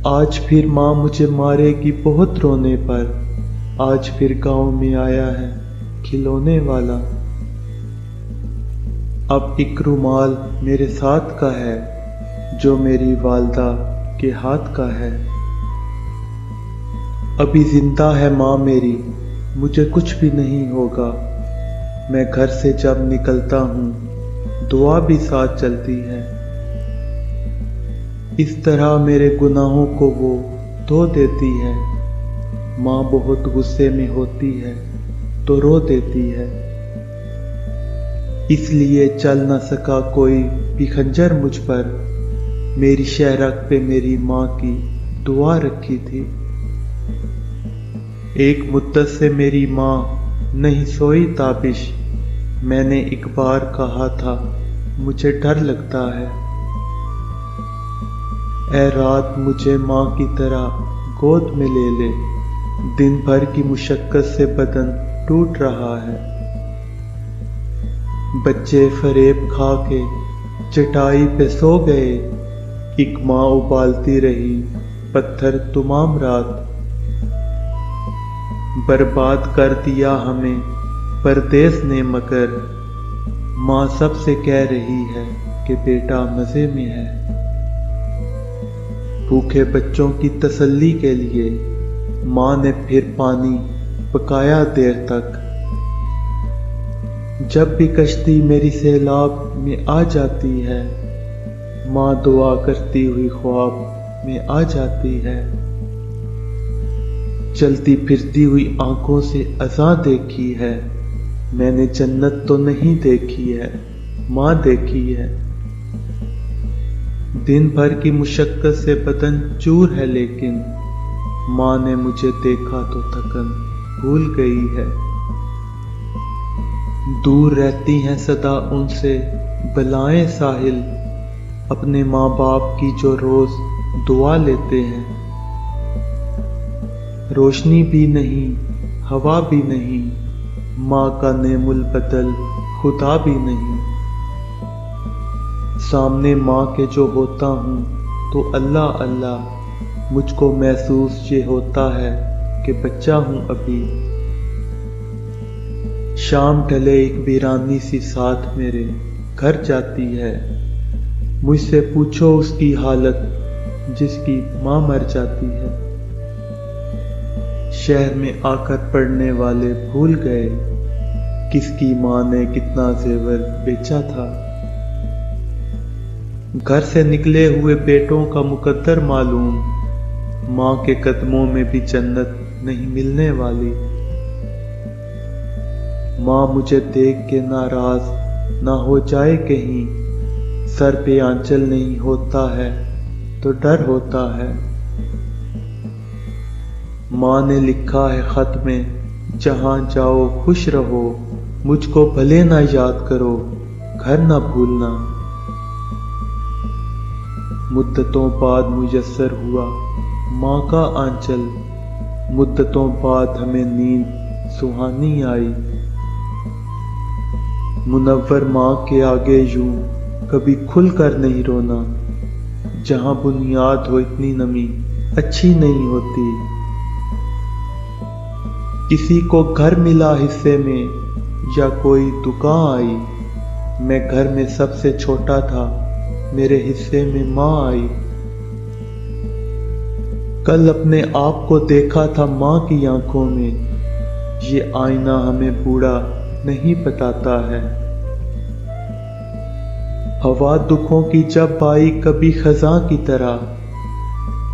آج پھر ماں مجھے مارے گی بہت رونے پر، آج پھر گاؤں میں آیا ہے کھلونے والا۔ اب ایک رومال میرے ساتھ کا ہے جو میری والدہ کے ہاتھ کا ہے۔ ابھی زندہ ہے ماں میری، مجھے کچھ بھی نہیں ہوگا۔ میں گھر سے جب نکلتا ہوں دعا بھی ساتھ چلتی ہے۔ اس طرح میرے گناہوں کو وہ دھو دیتی ہے۔ ماں بہت غصے میں ہوتی ہے تو رو دیتی ہے۔ اس لیے چل نہ سکا کوئی بھی خنجر مجھ پر، میری شہرک پہ میری ماں کی دعا رکھی تھی۔ ایک مدت سے میری ماں نہیں سوئی تابش، میں نے ایک بار کہا تھا مجھے ڈر لگتا ہے۔ اے رات مجھے ماں کی طرح گود میں لے لے، دن بھر کی مشقت سے بدن ٹوٹ رہا ہے۔ بچے فریب کھا کے چٹائی پہ سو گئے، ایک ماں ابالتی رہی پتھر تمام رات۔ برباد کر دیا ہمیں پردیس نے مگر، ماں سب سے کہہ رہی ہے کہ بیٹا مزے میں ہے۔ بھوکے بچوں کی تسلی کے لیے ماں نے پھر پانی پکایا دیر تک۔ جب بھی کشتی میری سیلاب میں آ جاتی ہے، ماں دعا کرتی ہوئی خواب میں آ جاتی ہے۔ چلتی پھرتی ہوئی آنکھوں سے اذاں دیکھی ہے، میں نے جنت تو نہیں دیکھی ہے، ماں دیکھی ہے۔ دن بھر کی مشقت سے بدن چور ہے لیکن، ماں نے مجھے دیکھا تو تھکن بھول گئی ہے۔ دور رہتی ہیں سدا ان سے بلائیں ساحل، اپنے ماں باپ کی جو روز دعا لیتے ہیں۔ روشنی بھی نہیں، ہوا بھی نہیں، ماں کا نعم البدل خدا بھی نہیں۔ سامنے ماں کے جو ہوتا ہوں تو اللہ اللہ، مجھ کو محسوس یہ ہوتا ہے کہ بچہ ہوں ابھی۔ شام ڈھلے ایک ویرانی سی ساتھ میرے گھر جاتی ہے، مجھ سے پوچھو اس کی حالت جس کی ماں مر جاتی ہے۔ شہر میں آ کر پڑھنے والے بھول گئے کس کی ماں نے کتنا زیور بیچا تھا۔ گھر سے نکلے ہوئے بیٹوں کا مقدر معلوم، ماں کے قدموں میں بھی جنت نہیں ملنے والی۔ ماں مجھے دیکھ کے ناراض نہ ہو جائے کہیں، سر پہ آنچل نہیں ہوتا ہے تو ڈر ہوتا ہے۔ ماں نے لکھا ہے خط میں جہاں جاؤ خوش رہو، مجھ کو بھلے نہ یاد کرو گھر نہ بھولنا۔ مدتوں بعد میسر ہوا ماں کا آنچل، مدتوں بعد ہمیں نیند سہانی آئی۔ منور ماں کے آگے یوں کبھی کھل کر نہیں رونا، جہاں بنیاد ہو اتنی نمی اچھی نہیں ہوتی۔ کسی کو گھر ملا حصے میں یا کوئی دکان آئی، میں گھر میں سب سے چھوٹا تھا، میرے حصے میں ماں آئی۔ کل اپنے آپ کو دیکھا تھا ماں کی آنکھوں میں، یہ آئینہ ہمیں بوڑھا نہیں بتاتا ہے۔ ہوا دکھوں کی جب آئی کبھی خزاں کی طرح،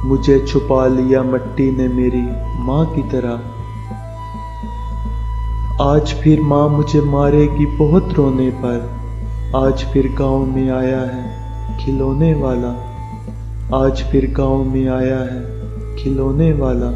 مجھے چھپا لیا مٹی نے میری ماں کی طرح۔ آج پھر ماں مجھے مارے گی بہت رونے پر، آج پھر گاؤں میں آیا ہے کھلونے والا، آج پھر گاؤں میں آیا ہے کھلونے والا۔